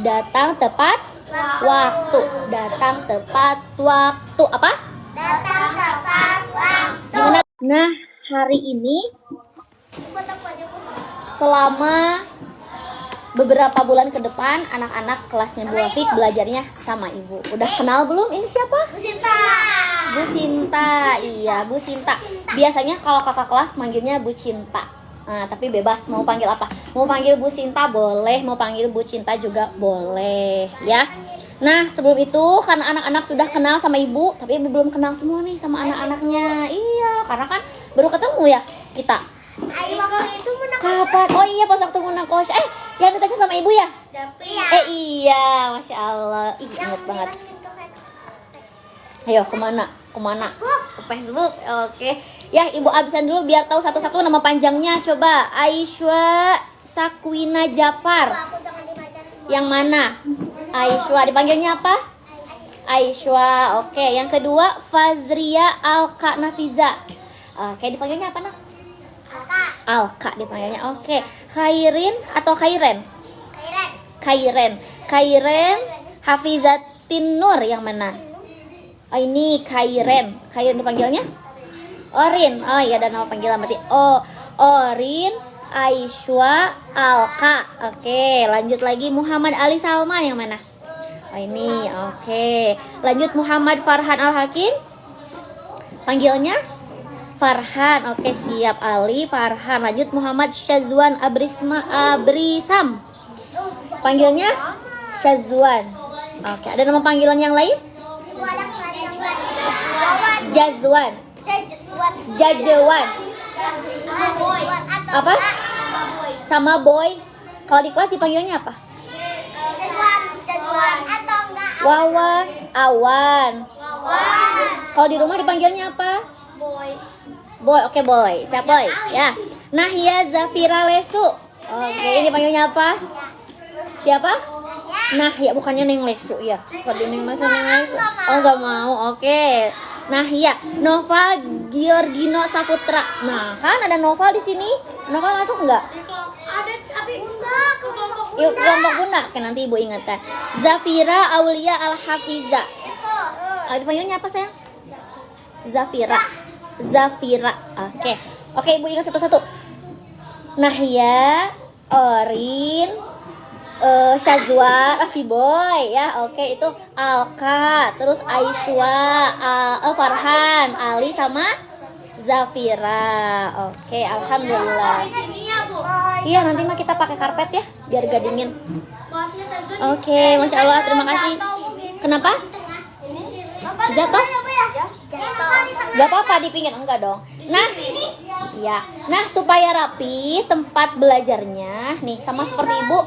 Datang tepat waktu. Datang tepat waktu. Apa? Datang tepat waktu. Gimana? Nah, hari ini selama beberapa bulan ke depan anak-anak kelasnya Bu Afik belajarnya sama Ibu. Udah kenal belum? Ini siapa? Bu Sinta. Bu Sinta. Iya, Bu Sinta. Biasanya kalau kakak kelas manggilnya Bu Cinta. Nah, tapi bebas mau panggil apa. Mau panggil Bu Sinta boleh, mau panggil Bu Cinta juga boleh, ya. Nah, sebelum itu karena anak-anak sudah kenal sama Ibu, tapi Ibu belum kenal semua nih sama anak-anaknya. Iya, karena kan baru ketemu ya kita. Ayo waktu itu Kapan? Oh iya, pas waktu munakos. Yang ditanya sama Ibu ya? Iya. Iya, Masya Allah. Ih, inget banget. Ayo, kemana? Ke Facebook. Oke. Ya, Ibu abisan dulu biar tahu satu-satu nama panjangnya. Coba, Aisyah Sakwina Japar. Aku jangan dibaca semua. Yang mana? Aisyah, dipanggilnya apa? Aisyah. Oke, yang kedua Fazria Alka Nafiza. Oke, dipanggilnya apa, Nak? Alka dipanggilnya. Oke. Khairin atau Khairen? Khairen Hafizatin Nur yang mana? Oh, ini Khairen dipanggilnya Orin. Oh iya, ada nama panggilan berarti. Orin Aisyah Alka. Oke, lanjut lagi Muhammad Ali Salman yang mana? Oh ini. Oke. Lanjut Muhammad Farhan Al Hakim. Panggilnya Farhan. Oke, siap. Ali Farhan. Lanjut Muhammad Syazwan Abrisam. Panggilnya Syazwan. Oke, ada nama panggilan yang lain? Jazwan. Apa? Sama Boy. Kalau di kelas dipanggilnya apa? Wawan. Awan. Kalau di rumah dipanggilnya apa? Boy. Oke, Boy. Siap, Boy. Ya. Nahya Zafira Lesu. Oke, ini panggilnya apa? Siapa? Nahya, bukannya Neng Lesu ya. Kalau di Neng Lesu. Oh, enggak mau. Oke. Nahya. Nova Giorgino Saputra. Nah, kan ada Nova di sini. Nova masuk enggak? Ada tapi enggak ke kelompok Yuk, kelompok bunda. Oke, nanti Ibu ingatkan. Zafira Aulia Al-Hafiza. Dipanggilnya apa, sayang? Zafira. Oke, Ibu ingat satu-satu. Nahya, Orin, Syazwan, si Boy ya. Oke, itu Alka, terus Aisyah, Farhan, Ali sama Zafira. Oke, alhamdulillah. Iya, nanti mah kita pakai karpet ya, biar gak dingin. Oke, Masya Allah, terima kasih. Kenapa? Jatuh? Gak apa-apa di pinggir, enggak dong. Nah, ya. Nah, supaya rapi tempat belajarnya, nih sama seperti Ibu,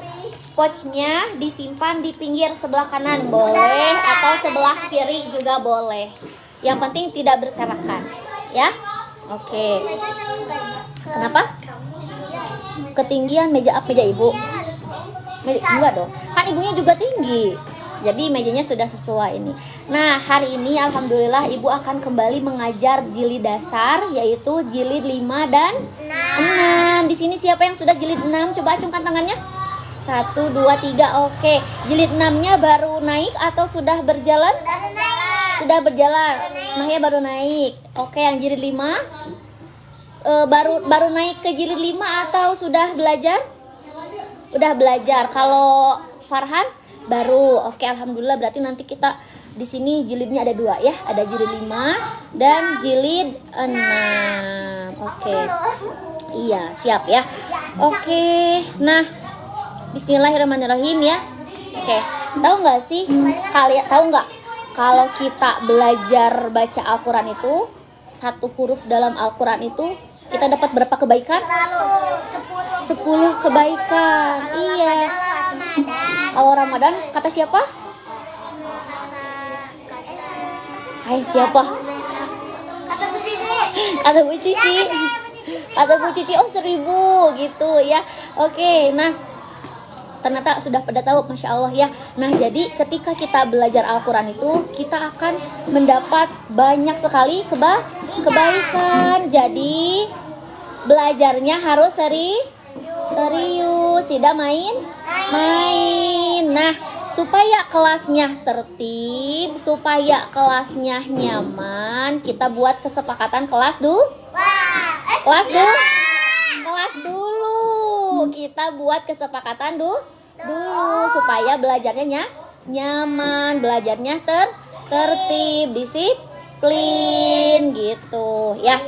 pouchnya disimpan di pinggir sebelah kanan boleh atau sebelah kiri juga boleh. Yang penting tidak berserakan, ya. Oke. Kenapa? Ketinggian meja Ibu? Enggak dong. Kan Ibunya juga tinggi. Jadi mejanya sudah sesuai ini. Nah, hari ini alhamdulillah Ibu akan kembali mengajar jilid dasar, yaitu jilid 5 dan 6. Di sini siapa yang sudah jilid 6? Coba acungkan tangannya. 1, 2, 3. Oke. Jilid 6-nya baru naik atau sudah berjalan? Sudah berjalan. Nah, ya baru naik. Oke, yang jilid 5 baru naik ke jilid 5 atau sudah belajar? Udah belajar. Kalau Farhan baru. Oke, alhamdulillah, berarti nanti kita di sini jilidnya ada 2 ya. Ada jilid 5 dan jilid 6. Oke. Iya, siap ya. Oke. Nah, bismillahirrahmanirrahim ya. Oke. Tahu nggak sih? Kalian tahu nggak kalau kita belajar baca Al-Qur'an itu, satu huruf dalam Al-Qur'an itu kita dapat berapa kebaikan? 10 kebaikan. Iya. Awal Ramadan kata siapa? Hai, siapa? Kata Bu Cici. Oh, 1000 gitu ya. Oke, nah ternyata sudah pada tahu, Masya Allah ya. Nah, jadi ketika kita belajar Al-Quran itu, kita akan mendapat banyak sekali kebaikan. Jadi belajarnya harus serius, tidak main main. Nah, supaya kelasnya tertib, supaya kelasnya nyaman, kita buat kesepakatan kelas dulu. Kelas dulu. Kelas dulu. Kita buat kesepakatan dulu supaya belajarnya nyaman, belajarnya tertib, disiplin gitu ya.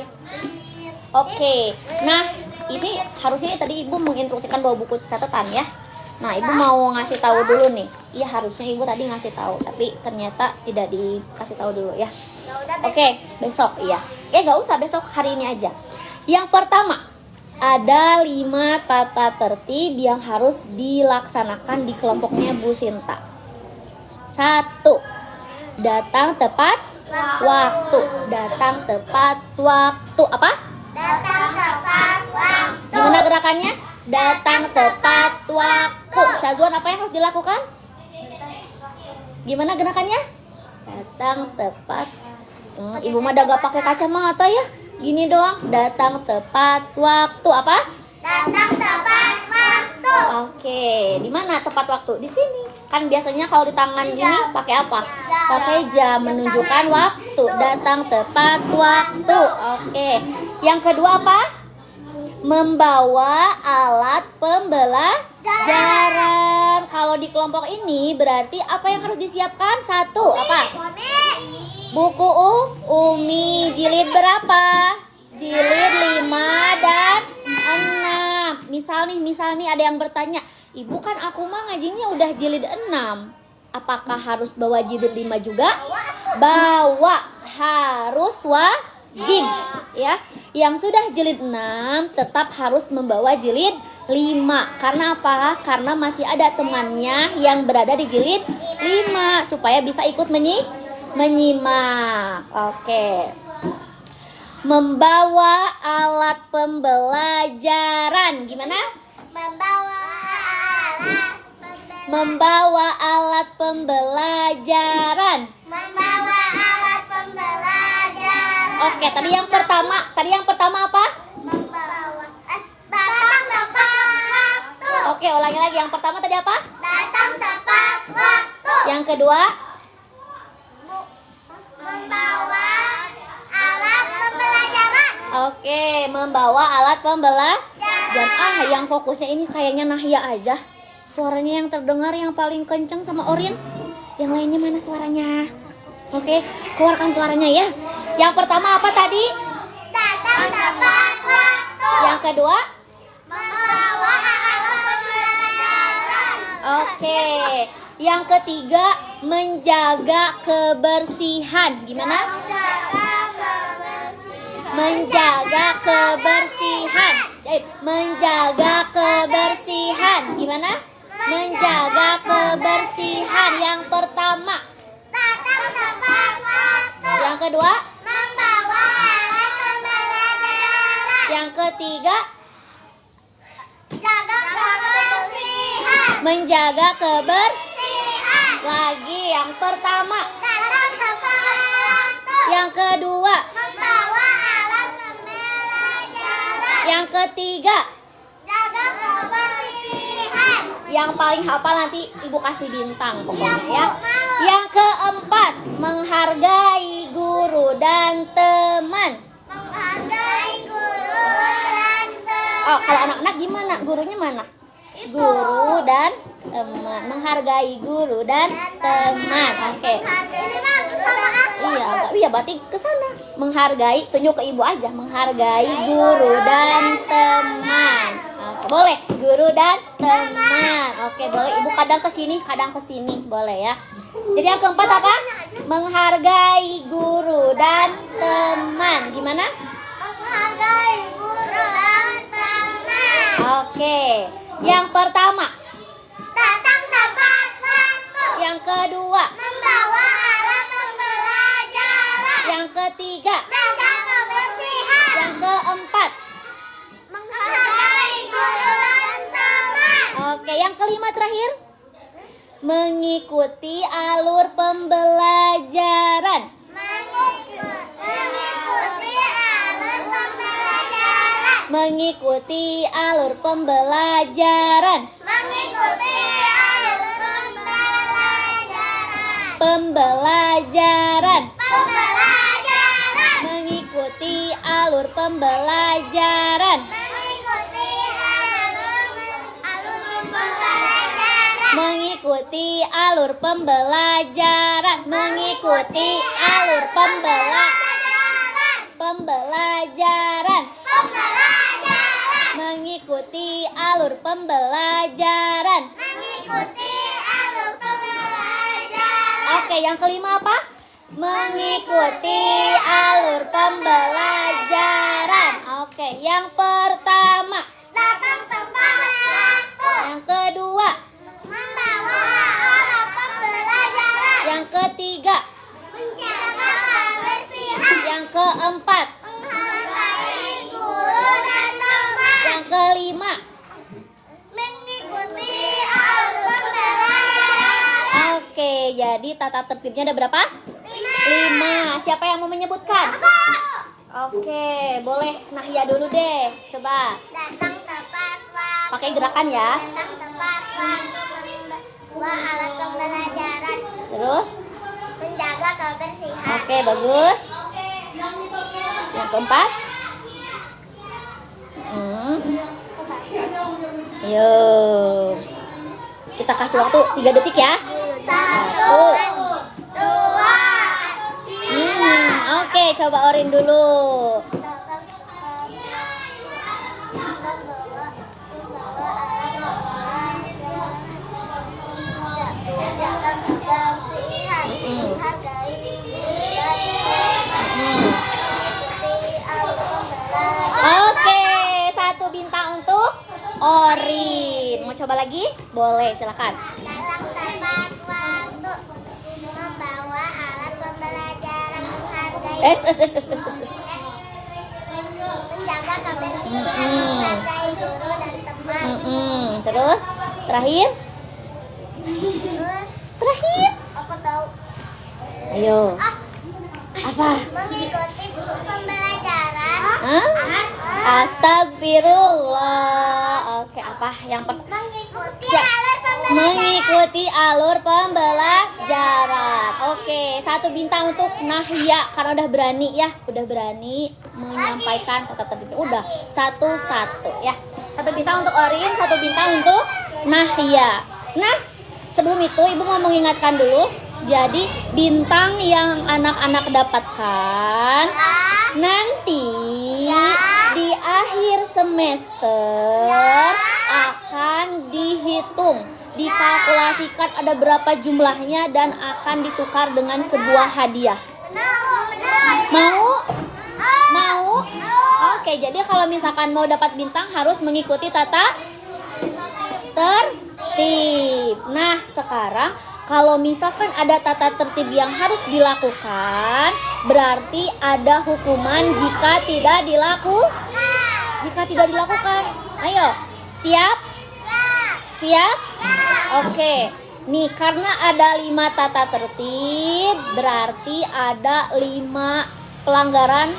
Oke. Nah, ini harusnya tadi Ibu menginstruksikan bawa buku catatan ya. Nah, Ibu mau ngasih tahu dulu nih. Iya, harusnya Ibu tadi ngasih tahu, tapi ternyata tidak dikasih tahu dulu ya. Oke, besok iya. Nggak usah besok, hari ini aja. Yang pertama, ada 5 tata tertib yang harus dilaksanakan di kelompoknya Bu Sinta. 1. Datang tepat waktu. Datang tepat waktu. Apa? Datang tepat waktu. Gimana gerakannya? Datang tepat waktu. Syazwan, apa yang harus dilakukan? Gimana gerakannya? Datang tepat. Ibu mah udah gak pakai kacamata ya. Gini doang. Datang tepat waktu. Apa? Datang tepat waktu. Oke, di mana tepat waktu? Di sini. Kan biasanya kalau di tangan ini pakai apa? Pakai jam menunjukkan waktu. Datang tepat waktu. Oke. Yang kedua apa? Membawa alat pembelajaran. Kalau di kelompok ini berarti apa yang harus disiapkan? 1. Apa? Buku Umi jilid berapa? Jilid 5 dan 6. Misal nih ada yang bertanya, Ibu kan aku mah ngajinya udah jilid 6. Apakah harus bawa jilid 5 juga? Bawa, harus wajib ya. Yang sudah jilid 6 tetap harus membawa jilid 5. Karena apa? Karena masih ada temannya yang berada di jilid 5 supaya bisa ikut menyimak. Oke. Membawa alat pembelajaran. Gimana? Membawa alat pembelajaran. Oke, tadi yang pertama apa? Datang tepat waktu. Oke, ulangi lagi. Yang pertama tadi apa? Datang tepat waktu. Yang kedua? Membawa alat pembelajaran. Oke, membawa alat pembelajaran. Yang fokusnya ini kayaknya Nahya aja. Suaranya yang terdengar yang paling kenceng sama Orin. Yang lainnya mana suaranya? Oke, keluarkan suaranya ya. Yang pertama apa tadi? Datang tepat waktu. Yang kedua? Membawa alat pembelajaran. Oke. Yang ketiga, menjaga kebersihan. Gimana? Menjaga kebersihan. Menjaga kebersihan. Gimana? Menjaga kebersihan. Yang pertama. Datang tepat waktu. Yang kedua. Membawa alat pembelajaran. Yang ketiga. Jaga kebersihan. Menjaga Sihat. Lagi. Yang pertama. Datang tepat waktu. Yang kedua. Membawa alat pembelajaran. Yang ketiga. Jaga kebersihan. Yang paling hafal nanti Ibu kasih bintang pokoknya ya. Yang keempat, menghargai guru dan teman. Menghargai guru dan teman. Oh, kalau anak-anak gimana? Gurunya mana? Guru dan teman. Menghargai guru dan teman. Oke. Ini mah sama aku. Iya, berarti ke sana. Menghargai, tunjuk ke Ibu aja. Menghargai guru dan teman. Oke, boleh. Guru dan teman. Oke, boleh. Ibu kadang ke sini, boleh ya. Jadi yang keempat apa? Menghargai guru dan teman. Gimana? Menghargai guru dan teman. Oke. Yang pertama. Datang tepat waktu. Yang kedua. Membawa alat pembelajaran. Yang ketiga. Jaga kebersihan. Yang keempat. Menghargai guru dan teman. Oke, yang kelima terakhir. Mengikuti alur pembelajaran. Mengikuti alur pembelajaran. Mengikuti Pembelajaran. Pembelajaran. Mengikuti alur pembelajaran. Mengikuti alur pembelajaran. Mengikuti alur pembelajaran. Mengikuti alur pembelajaran. Oke, yang kelima apa? Mengikuti alur pembelajaran. Oke, yang pertama. Datang tepat waktu. Yang kedua. Membawa alat pembelajaran. Yang ketiga. Menjaga kebersihan. Yang keempat. Menghargai guru dan teman. Yang kelima. Mengikuti alur pembelajaran. Oke, jadi tata tertibnya ada berapa? 5. Siapa yang mau menyebutkan? Oke, boleh Nahya dulu deh. Coba. Datang tepat waktu. Pakai gerakan ya. Datang tepat waktu. Membawa alat pembelajaran. Terus. Menjaga kebersihan. Oke, bagus. Yang keempat. Ayo. Kita kasih waktu 3 detik ya. 1, 2, 3. Oke, coba Orin dulu. Menjaga kebersihan. Menghargai guru dan teman. Mengikuti alur pembelajaran. Oke, 1 bintang untuk Orin. Mau coba lagi? Boleh, silakan. Datang tepat waktu. Membawa alat pembelajaran. Menghargai menjaga kebersihan. Menghargai guru dan teman. Terus, terakhir. Terus Terakhir. aku tahu. Ayo. Apa? Mengikuti pembelajaran. Hah? Astagfirullah. Oke, apa yang mengikuti alur pembelajaran. Oke, 1 bintang untuk Nahya karena udah berani ya, udah berani menyampaikan tata tertib. Udah 1-1 ya. 1 bintang untuk Orin, 1 bintang untuk Nahya. Nah, sebelum itu Ibu mau mengingatkan dulu. Jadi bintang yang anak-anak dapatkan nanti di akhir semester akan dihitung, dikalkulasikan ada berapa jumlahnya dan akan ditukar dengan sebuah hadiah. Mau? Mau? Oke, jadi kalau misalkan mau dapat bintang harus mengikuti tata tertib. Nah, sekarang kalau misalkan ada tata tertib yang harus dilakukan, berarti ada hukuman jika tidak dilakukan. Ayo, siap? Siap? Oke. Nih, karena ada 5 tata tertib, berarti ada 5 pelanggaran,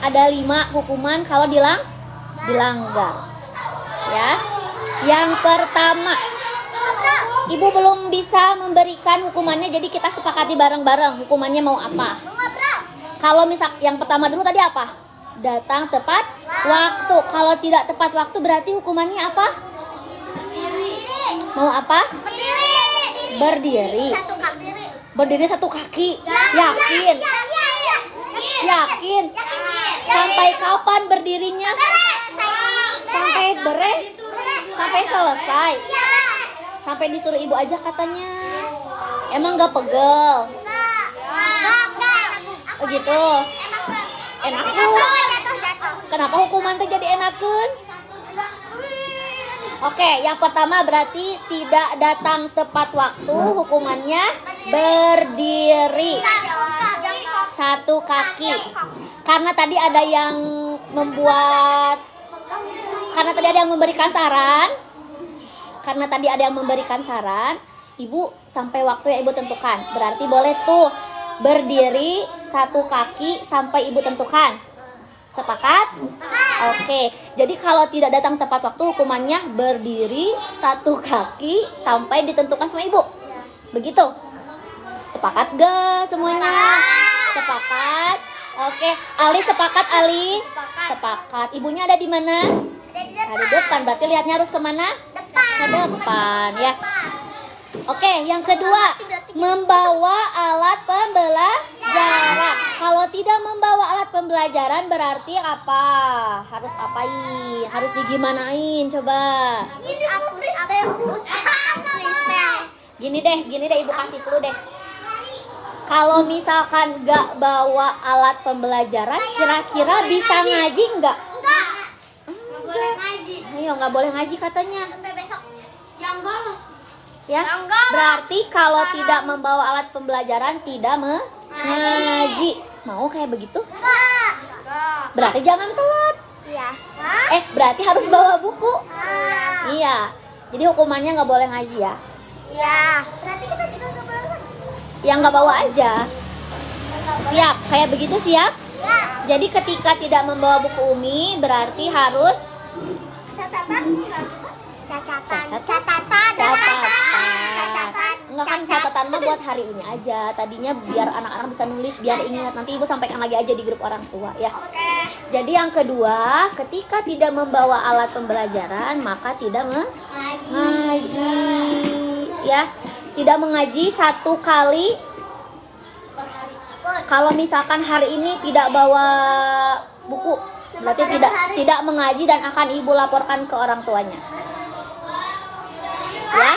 ada 5 hukuman kalau dilanggar. Ya. Yang pertama, Ibu belum bisa memberikan hukumannya, jadi kita sepakati bareng-bareng hukumannya mau apa. Kalau misal yang pertama dulu tadi apa? Datang tepat waktu. Kalau tidak tepat waktu berarti hukumannya apa? Mau apa? Berdiri. Berdiri 1 kaki. Yakin? Yakin? Sampai kapan berdirinya? Sampai beres? Sampai selesai? Sampai disuruh ibu aja katanya. Emang gak pegel? Oh gitu. Enakun. Kenapa hukuman teh jadi enakun? Oke, yang pertama berarti tidak datang tepat waktu, hukumannya berdiri 1 kaki. Karena tadi ada yang memberikan saran. Ibu sampai waktu yang ibu tentukan. Berarti boleh tuh berdiri 1 kaki sampai ibu tentukan. Sepakat? Oke, jadi kalau tidak datang tepat waktu hukumannya berdiri 1 kaki sampai ditentukan sama ibu. Begitu. Sepakat gak semuanya? Sepakat. Oke, Ali sepakat Ali? Sepakat. Ibunya ada di mana? Ada di depan. Berarti lihatnya harus kemana? Ke depan ya. Oke, yang kedua, membawa alat pembelajaran. Kalau tidak membawa alat pembelajaran berarti apa? Harus apain? Harus digimanain? Coba. Gini deh ibu kasih clue deh. Kalau misalkan gak bawa alat pembelajaran, kira-kira bisa ngaji nggak? Nggak boleh ngaji. Ayo, nggak boleh ngaji katanya. Sampai besok. Yang bolos. Ya, berarti kalau tidak membawa alat pembelajaran tidak mengaji. Mau kayak begitu? Enggak. Berarti jangan telat. Iya. Berarti harus bawa buku. Iya. Jadi hukumannya nggak boleh ngaji ya. Iya. Berarti kita juga nggak boleh ngaji. Yang nggak bawa aja. Siap? Kayak begitu siap? Ya. Jadi ketika tidak membawa buku Umi berarti harus Catatan. Catatan. Catatan. Enggak kan catatan mah buat hari ini aja. Tadinya biar anak-anak bisa nulis, biar ingat. Nanti ibu sampaikan lagi aja di grup orang tua ya. Oke. Jadi yang kedua, ketika tidak membawa alat pembelajaran maka tidak mengaji. Ya, tidak mengaji 1 kali. Kalau misalkan hari ini tidak bawa buku, berarti tidak mengaji dan akan ibu laporkan ke orang tuanya. Ya.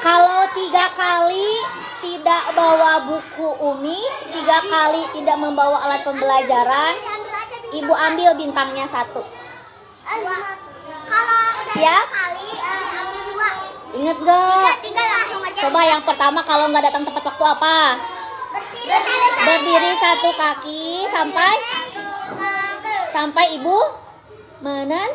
Kalau 3 kali tidak bawa buku Umi, 3 kali tidak membawa alat pembelajaran, ibu ambil bintangnya 1. Kalau Siap? kali ambil 2. Ingat gak? 3 langsung aja. Coba yang pertama kalau nggak datang tepat waktu apa? Berdiri 1 kaki sampai ibu menentukan.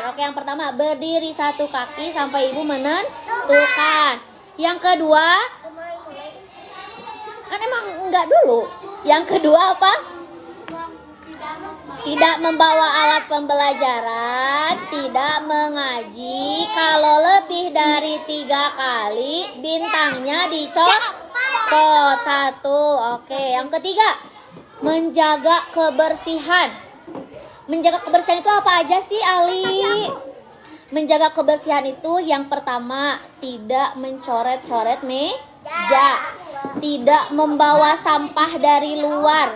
Oke, yang pertama berdiri 1 kaki sampai ibu menentukan. Yang kedua, kan emang enggak dulu. Yang kedua apa? Tidak membawa alat pembelajaran, tidak mengaji. Kalau lebih dari 3 kali, bintangnya dicopot 1. Oke, yang ketiga, menjaga kebersihan. Menjaga kebersihan itu apa aja sih, Ali? Menjaga kebersihan itu yang pertama, tidak mencoret-coret meja, tidak membawa sampah dari luar,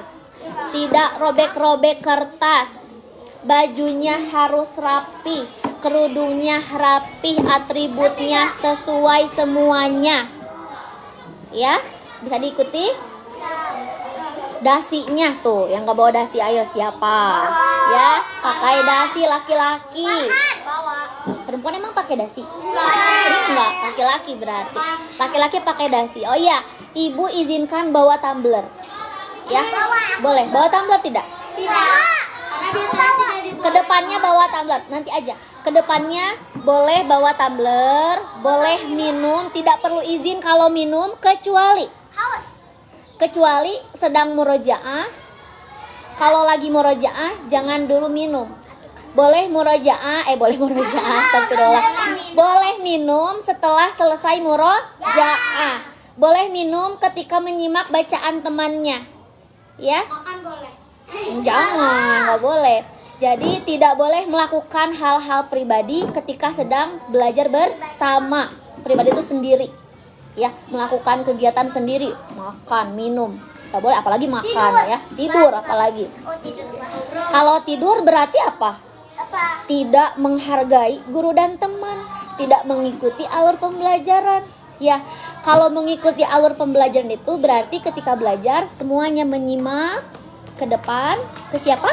tidak robek-robek kertas, bajunya harus rapi, kerudungnya rapi, atributnya sesuai semuanya. Ya, bisa diikuti? Dasinya tuh, yang gak bawa dasi ayo siapa? Ya, pakai dasi laki-laki. Perempuan emang pakai dasi? Enggak, laki-laki berarti. Laki-laki pakai dasi. Oh iya, ibu izinkan bawa tumbler. Ya, boleh. Bawa tumbler tidak? Kedepannya bawa tumbler, nanti aja. Kedepannya boleh bawa tumbler, boleh minum, tidak perlu izin kalau minum kecuali sedang murojaah. Kalau lagi murojaah jangan dulu minum. Boleh murojaah, astagfirullah. Boleh minum setelah selesai murojaah. Boleh minum ketika menyimak bacaan temannya. Ya? Makan boleh. Jangan, nggak boleh. Jadi tidak boleh melakukan hal-hal pribadi ketika sedang belajar bersama. Pribadi itu sendiri. Ya, melakukan kegiatan sendiri, makan, minum. Nggak boleh, apalagi makan ya. Tidur apalagi. Kalau tidur berarti apa? Tidak menghargai guru dan teman, tidak mengikuti alur pembelajaran. Ya, kalau mengikuti alur pembelajaran itu berarti ketika belajar semuanya menyimak ke depan, ke siapa?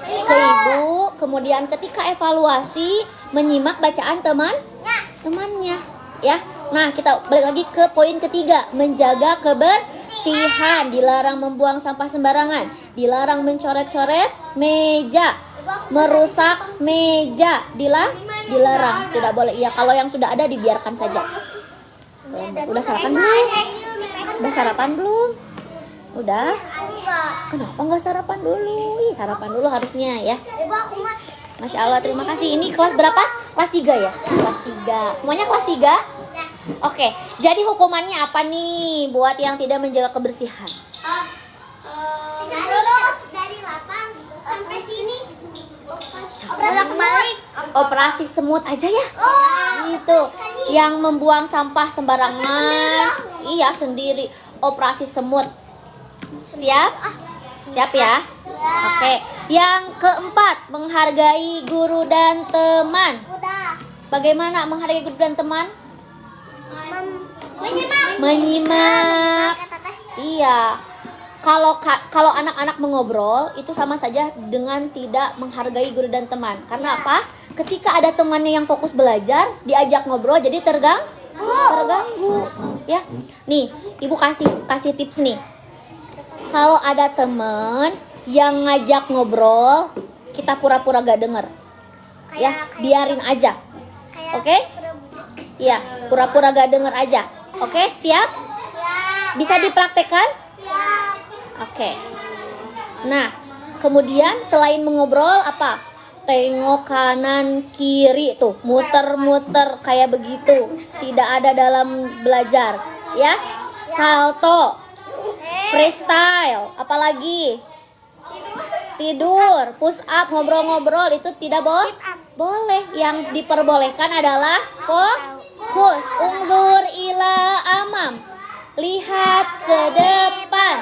Ke ibu. Kemudian ketika evaluasi menyimak bacaan temannya, ya. Nah, kita balik lagi ke poin ketiga, menjaga kebersihan, dilarang membuang sampah sembarangan, dilarang mencoret-coret meja, merusak meja, dilarang, tidak boleh. Ya, kalau yang sudah ada dibiarkan saja. Udah sarapan belum? Udah? Kenapa nggak sarapan dulu? Ih, sarapan dulu harusnya ya. Ibu aku mah. Masya Allah, terima kasih. Ini kelas berapa? Kelas 3 ya? Kelas 3. Semuanya kelas 3? Ya. Oke, jadi hukumannya apa nih buat yang tidak menjaga kebersihan? Terus dari lapang sampai sini. Bolak-balik. Operasi semut aja ya? Oh. Gitu. Yang membuang sampah sembarangan. Iya, sendiri. Operasi semut. Siap? Siap ya? Oke. Yang keempat, menghargai guru dan teman. Udah. Bagaimana menghargai guru dan teman? Menyimak. Menyimak. Kata teh. Iya. Kalau anak-anak mengobrol itu sama saja dengan tidak menghargai guru dan teman. Karena apa? Ketika ada temannya yang fokus belajar, diajak ngobrol jadi terganggu. Ya. Nih, Ibu kasih tips nih. Kalau ada teman yang ngajak ngobrol, kita pura-pura gak denger. Ya, biarin aja. Oke? Iya, pura-pura gak denger aja. Oke, siap? Bisa dipraktekkan? Siap. Oke. Nah, kemudian selain mengobrol apa? Tengok kanan kiri tuh, muter-muter kayak begitu. Tidak ada dalam belajar, ya. Salto, freestyle, apalagi tidur, push up, ngobrol-ngobrol itu tidak boleh. Yang diperbolehkan adalah fokus. Undur ila amam. Lihat ke depan,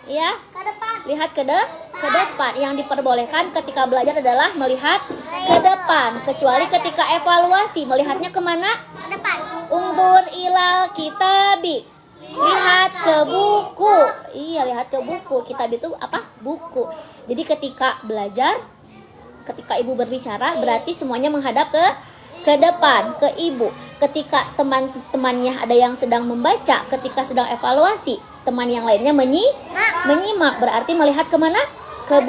ya. Ke depan. Lihat ke depan. Yang diperbolehkan ketika belajar adalah melihat ke depan, kecuali ketika evaluasi. Melihatnya kemana? Ke depan. Undur ilal kitabi. Lihat ke buku. Iya, lihat ke buku. Kitab itu apa? Buku. Jadi ketika belajar, ketika ibu berbicara, berarti semuanya menghadap ke depan, ke ibu. Ketika teman-temannya ada yang sedang membaca, ketika sedang evaluasi, teman yang lainnya menyimak, berarti melihat kemana? Ke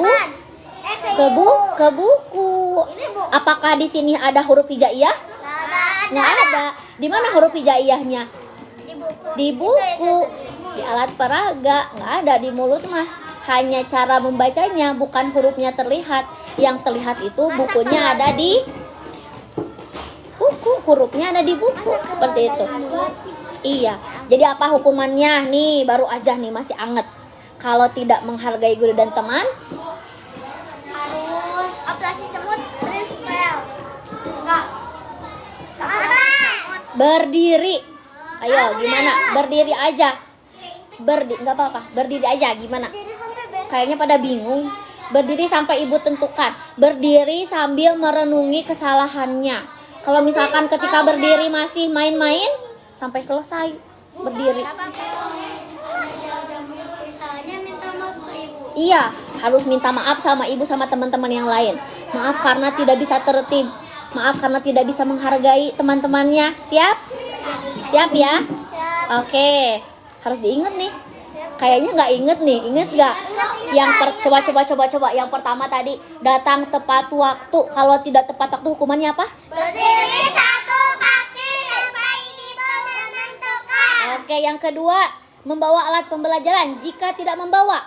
buku. Apakah di sini ada huruf hijaiyah? Nggak ada. Di mana huruf hijaiyahnya? Di buku. Di alat peraga nggak ada. Di mulut mah hanya cara membacanya, bukan hurufnya terlihat. Yang terlihat itu bukunya ada di buku, hurufnya ada di buku, seperti itu. Iya. Jadi apa hukumannya? Nih, baru aja nih, masih anget. Kalau tidak menghargai guru dan teman, Harus operasi semut freestyle. Enggak. berdiri. Ayo, gimana? Berdiri aja. Nggak apa-apa. Berdiri aja, gimana? Kayaknya pada bingung. Berdiri sampai ibu tentukan. Berdiri sambil merenungi kesalahannya. Kalau misalkan ketika berdiri masih main-main, sampai selesai berdiri. Misalnya minta maaf ke ibu. Iya, harus minta maaf sama ibu sama teman-teman yang lain. Maaf karena tidak bisa tertib. Maaf karena tidak bisa menghargai teman-temannya. Siap? Siap ya? Oke, harus diingat nih. Kayaknya nggak inget nih, inget nggak? Coba. Yang pertama tadi, datang tepat waktu. Kalau tidak tepat waktu hukumannya apa? Berdiri satu kaki sampai ibu menentukan. Oke, yang kedua, membawa alat pembelajaran. Jika tidak membawa,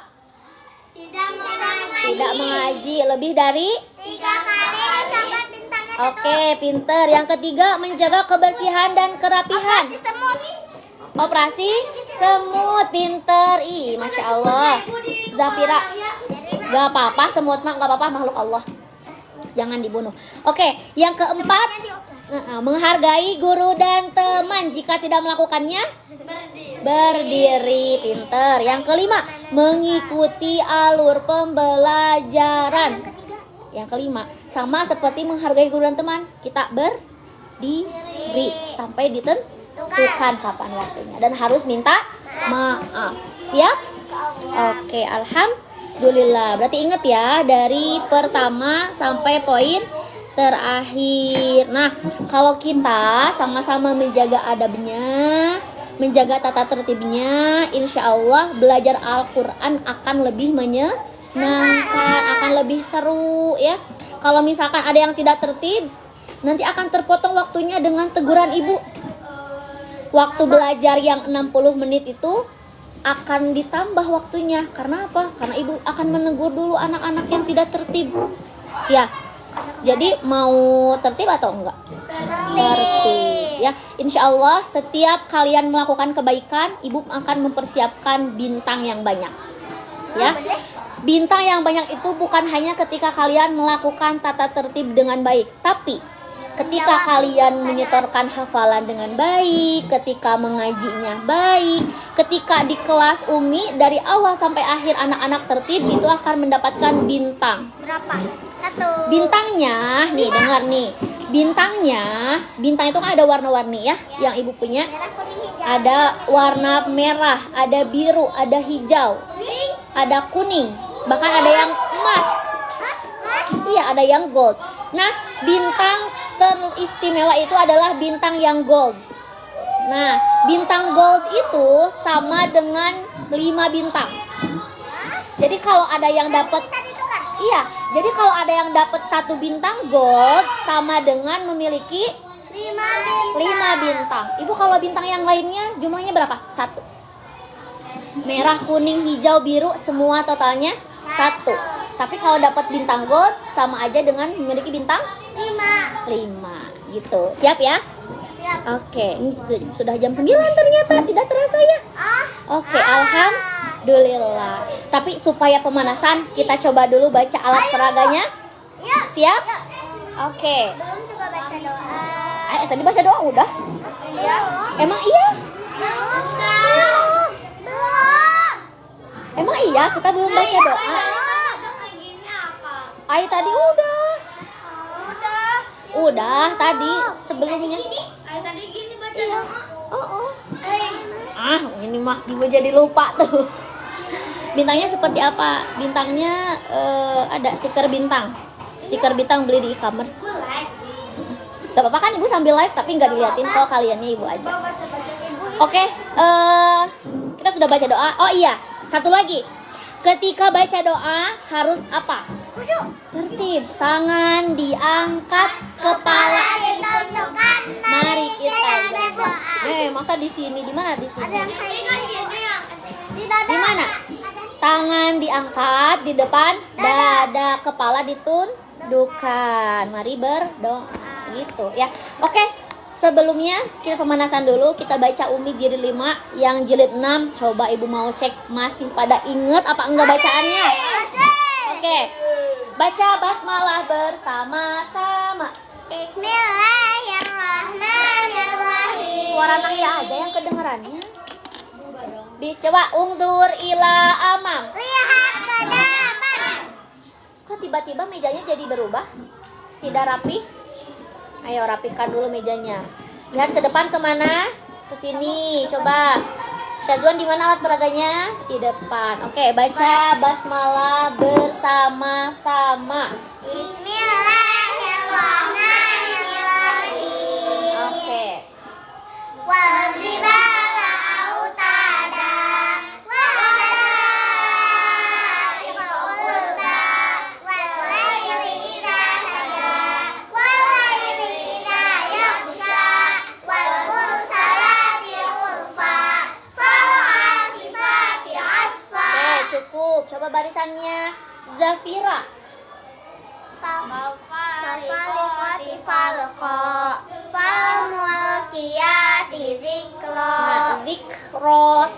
tidak mengaji lebih dari 3 kali sampai bintangnya Oke, pinter. Yang ketiga, menjaga kebersihan dan kerapihan. Operasi semut. Operasi semut, pinter. Ih, Masya Allah. Zafira, gak apa-apa, semut mah gak apa-apa, makhluk Allah. Jangan dibunuh. Oke, yang keempat, menghargai guru dan teman. Jika tidak melakukannya, berdiri, pinter. Yang kelima, mengikuti alur pembelajaran. Yang kelima, sama seperti menghargai guru dan teman, kita berdiri sampai ditentukan kapan waktunya dan harus minta maaf. Siap? Oke, alhamdulillah. Berarti ingat ya, dari pertama sampai poin terakhir. Nah, kalau kita sama-sama menjaga adabnya, menjaga tata tertibnya, insya Allah belajar Al-Quran akan lebih menyenangkan, akan lebih seru ya. Kalau misalkan ada yang tidak tertib, nanti akan terpotong waktunya dengan teguran ibu. Waktu belajar yang 60 menit itu akan ditambah waktunya. Karena apa? Karena ibu akan menegur dulu anak-anak yang tidak tertib. Ya. Jadi mau tertib atau enggak? Tertib. Ya, insya Allah setiap kalian melakukan kebaikan, ibu akan mempersiapkan bintang yang banyak. Ya. Bintang yang banyak itu bukan hanya ketika kalian melakukan tata tertib dengan baik, tapi ketika kalian menyetorkan hafalan dengan baik, ketika mengajinya baik, ketika di kelas Umi dari awal sampai akhir anak-anak tertib, itu akan mendapatkan bintang. Berapa? 1. Bintangnya, nih dengar nih. Bintang itu kan ada warna-warni ya, yang ibu punya. Merah, kuning, hijau. Ada warna merah, ada biru, ada hijau, ada kuning, bahkan ada yang emas. Iya, ada yang gold. Nah, bintang teristimewa itu adalah bintang yang gold. Nah, bintang gold itu sama dengan 5 bintang. Jadi kalau ada yang dapat, iya, jadi kalau ada yang dapat 1 bintang gold sama dengan memiliki 5 bintang. Ibu kalau bintang yang lainnya jumlahnya berapa? 1. Merah, kuning, hijau, biru semua totalnya 1. Tapi kalau dapat bintang gold sama aja dengan memiliki bintang 5 gitu. Siap ya? Siap. Oke, ini sudah jam 9 ternyata, tidak terasa ya. Oke, alhamdulillah. Tapi supaya pemanasan, kita coba dulu baca alat peraganya. Siap? Oke. Belum juga baca doa. Tadi baca doa udah? Iya. Emang iya? Belum. Emang iya kita belum baca doa? Ay tadi udah. Udah tadi sebelumnya. Tadi gini baca Iya. doa. Ini mah ibu jadi lupa tuh. Bintangnya seperti apa? Bintangnya ada stiker bintang. Stiker bintang beli di e-commerce. Gak apa-apa kan ibu sambil live tapi nggak diliatin kalau kaliannya ibu aja. Oke, kita sudah baca doa. Oh iya, satu lagi. Ketika baca doa harus apa? Khusyuk. Tertib, tangan diangkat, kepala. Ditundukkan. Mari kita berdoa. masa di sini? Di mana di sini? Ada yang kayak gini ya. Di dada. Di mana? Tangan diangkat di depan dada, kepala ditundukkan. Mari berdoa gitu ya. Oke, sebelumnya kita pemanasan dulu. Kita baca Umi jilid 5, yang jilid 6. Coba ibu mau cek masih pada inget apa enggak bacaannya? Oke. Baca basmalah bersama-sama. Bismillahirrahmanirrahim. Suara Nahya aja yang kedengerannya. Coba ungdur ila amam. Lihat ke depan. Kok tiba-tiba mejanya jadi berubah? Tidak rapi? Ayo rapihkan dulu mejanya. Lihat ke depan kemana? Ke sini. Coba. Syazwan di mana alat peraganya? Di depan. Oke, baca basmalah bersama-sama. Bismillahirrahmanirrahim. Oke. Wal jibala autada wal malaika qurba wal laili idza saja wal laili idza yaghsha wal mursalati urfa fal asifati asfa. Oke, cukup. Coba barisannya. Zafira. Falqati falqa falmulkiyati zikra. Zikro.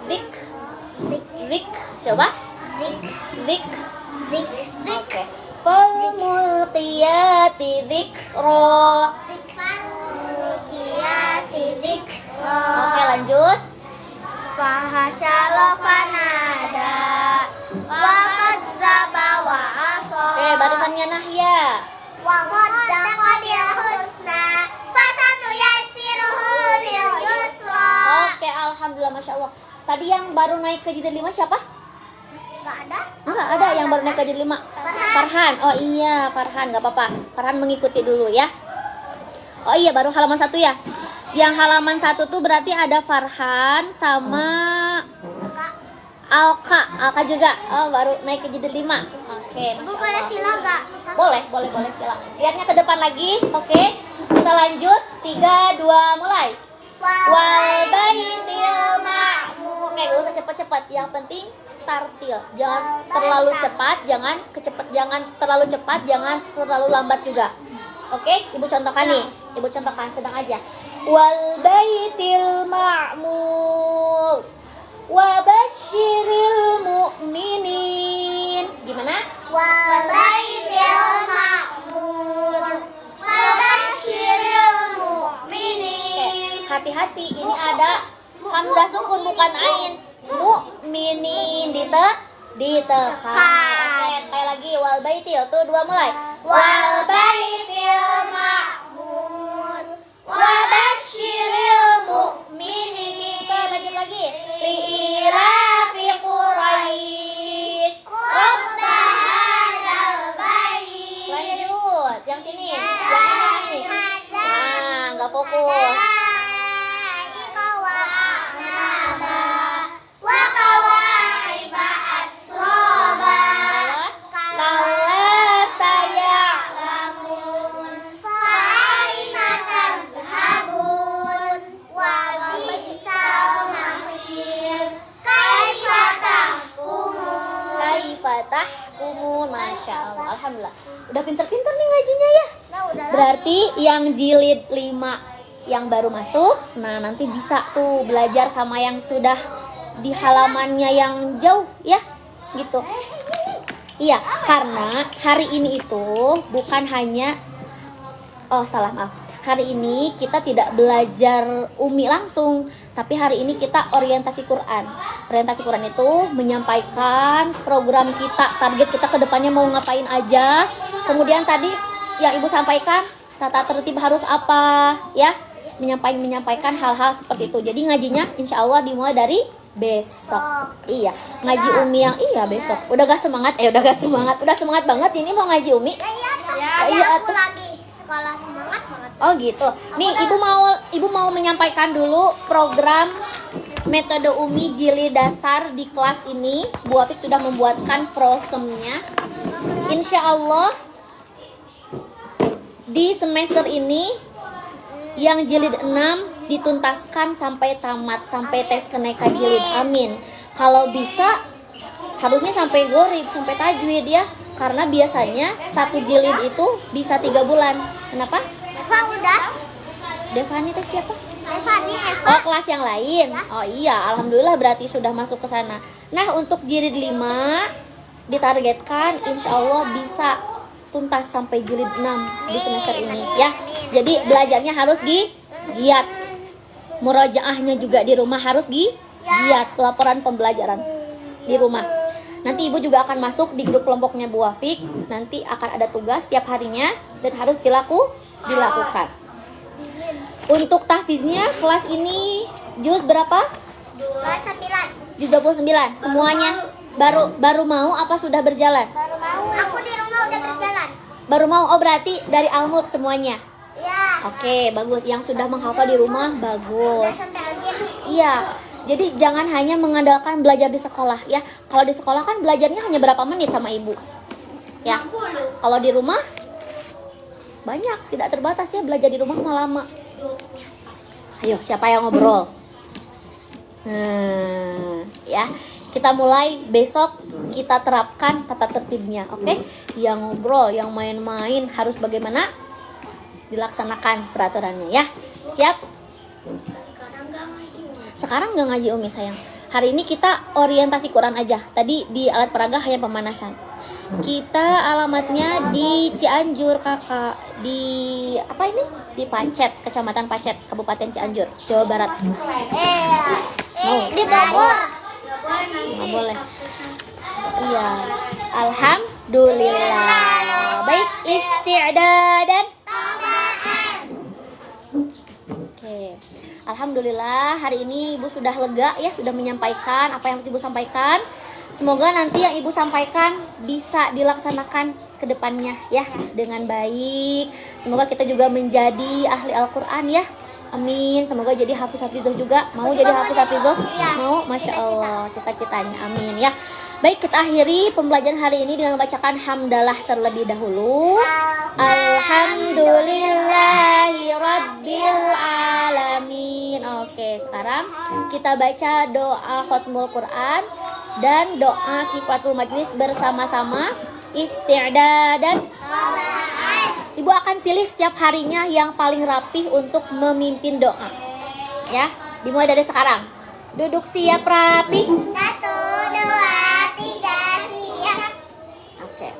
Zik. Coba. Zik. Oke. Falmulqiyati zikro. Falmulkiyati zikra. Oke, lanjut. Fahasyala fanada wa kadzdzaba wa asa. Oke, barisannya Nahya. Wa saddaqa bil husna fasanuyassiruhu lil yusra. Oke, alhamdulillah, masya Allah. Tadi yang baru naik ke jilid 5 siapa? Enggak ada? Enggak ada yang baru naik ke jilid 5. Farhan. Oh iya, Farhan, nggak apa-apa. Farhan mengikuti dulu ya. Oh iya, baru halaman 1 ya. Yang halaman 1 tuh berarti ada Farhan sama Alka juga. Oh, baru naik ke jilid 5. Oke, Bu masya boleh Allah. sila enggak? Boleh sila. Lihatnya ke depan lagi. Oke. Kita lanjut. 3, 2, mulai. Wal baitil ma'mur. Oke, cepat-cepat, yang penting tartil. Jangan terlalu cepat, jangan terlalu cepat, jangan terlalu lambat juga. Oke, Ibu contohkan nih. Ibu contohkan sedang aja. Wal baitil ma'mur wa basyiril mu'minin. Gimana? Wal baitil ma'mur wa basyiril mu'minin. Hati-hati, ini ada hamzah sukun bukan ain. Mu'minin ditekan. Oke, sekali lagi wal baitil. Tuh, 2 mulai. Wal baitil ma'mur wa basyiril mu'minin. Oke, lanjut lagi. Li'irafi Quraisy. Rabba hadzal bait. Lanjut, yang sini. Yang ini. Nah, nggak fokus. Kala saya. Kaifatah kumun, masya Allah, alhamdulillah. Udah pinter-pinter nih ngajinya ya. Berarti yang jilid 5 yang baru masuk, nah nanti bisa tuh belajar sama yang sudah di halamannya yang jauh ya, gitu. Iya, karena hari ini itu bukan hanya maaf. Hari ini kita tidak belajar umi langsung, tapi hari ini kita orientasi Quran. Orientasi Quran itu menyampaikan program kita, target kita ke depannya mau ngapain aja. Kemudian tadi yang Ibu sampaikan, tata tertib harus apa, ya. Menyampaikan hal-hal seperti itu. Jadi ngajinya insya Allah dimulai dari besok. Iya, ngaji umi yang besok. Udah gak semangat? Udah semangat banget ini mau ngaji umi. Iya, aku lagi sekolah semangat banget. Oh gitu. Nih ibu mau menyampaikan dulu program metode umi jilid dasar di kelas ini. Bu Afik sudah membuatkan prosemnya. Insya Allah di semester ini yang jilid 6 dituntaskan sampai tamat, sampai tes kenaikan jilid. Amin. Kalau bisa harusnya sampai gorib, sampai tajwid ya. Karena biasanya satu jilid itu bisa 3 bulan. Kenapa? Eva udah. Devani teh siapa? Eva. Oh, kelas yang lain. Oh iya, alhamdulillah berarti sudah masuk ke sana. Nah, untuk jilid 5 ditargetkan insya Allah bisa tuntas sampai jilid 6 di semester ini ya. Jadi belajarnya harus giat. Murojaahnya juga di rumah harus giat. Pelaporan pembelajaran di rumah. Nanti ibu juga akan masuk di grup kelompoknya Bu Wafik. Nanti akan ada tugas tiap harinya dan harus dilakukan. Untuk tahfiznya kelas ini juz berapa? 29. Juz 29 semuanya. Baru mau apa sudah berjalan? Baru mau. Aku di rumah udah berjalan. Baru mau. Oh berarti dari Al-Mulk semuanya. Ya. Oke, bagus. Yang sudah menghafal di rumah bagus. Iya. Jadi jangan hanya mengandalkan belajar di sekolah ya. Kalau di sekolah kan belajarnya hanya berapa menit sama ibu. Ya. Kalau di rumah banyak, tidak terbatas ya, belajar di rumah mah lama. Ayo, siapa yang ngobrol? Ya. Kita mulai besok kita terapkan tata tertibnya, oke? Yang ngobrol, yang main-main harus bagaimana? Dilaksanakan peraturannya ya. Siap? Sekarang nggak ngaji umi sayang. Hari ini kita orientasi Quran aja. Tadi di alat peraga hanya pemanasan. Kita alamatnya di Cianjur kakak. Di apa ini? Di Pacet, Kecamatan Pacet, Kabupaten Cianjur, Jawa Barat. Di Bogor. Nggak boleh. Iya. Alhamdulillah. Baik, isti'dadan. Oke. Alhamdulillah hari ini ibu sudah lega ya, sudah menyampaikan apa yang harus ibu sampaikan. Semoga nanti yang ibu sampaikan bisa dilaksanakan ke depannya ya dengan baik. Semoga kita juga menjadi ahli Al-Quran ya. Amin. Semoga jadi hafiz-hafizah juga. Mau jadi hafiz-hafizah? Iya. Mau? Masya Allah. Cita-citanya. Amin ya. Baik, kita akhiri pembelajaran hari ini dengan membacakan hamdalah terlebih dahulu. Alhamdulillahi Rabbil Alamin. Oke, sekarang kita baca doa khotmul Quran dan doa kifaratul majlis bersama-sama. Isti'dadan. Ibu akan pilih setiap harinya yang paling rapih untuk memimpin doa. Ya, dimulai dari sekarang. Duduk siap rapi. 1, 2, 3, siap. Oke.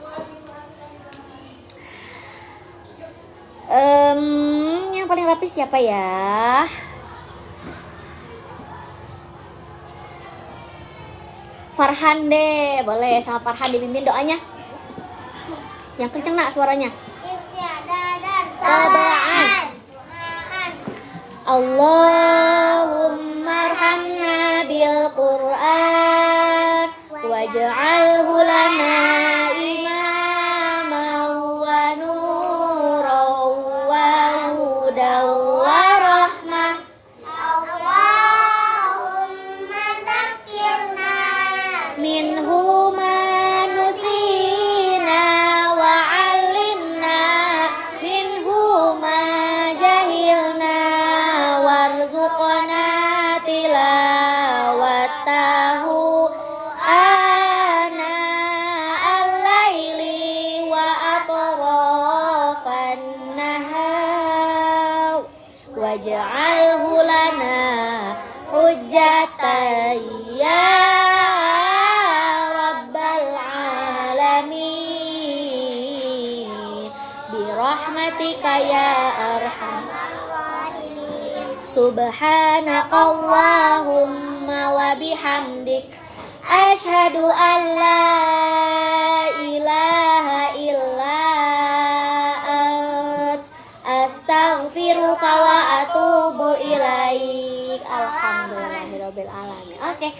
Yang paling rapi siapa ya? Farhan deh, boleh sama Farhan dipimpin doanya. Yang kenceng nak suaranya. Isti'dadan. Taba'an. Allahumma arhamna bil Qur'an waj'alhu lana imaman wa nuran wa hudan wa rahmah. Allahumma dzakirna Minhu ma nusina wa 'allimna minhu ma jahilna warzuqna tilawatahu ana al-laili wa atrafan nahar waj'alhu lana hujjatan ya rabbal alamin birahmatika ya arham. Subhanakallahumma wa bihamdik asyhadu an la ilaha illa ant astaghfiruka wa atubu ilaik. Alhamdulillahirabbil alamin. Oke.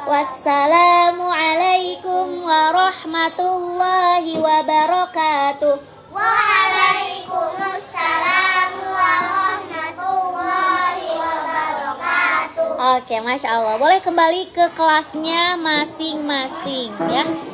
Wassalamualaikum warahmatullahi wabarakatuh. Waalaikumsalam warahmatullahi wabarakatuh. Oke, Masya Allah. Boleh kembali ke kelasnya masing-masing ya.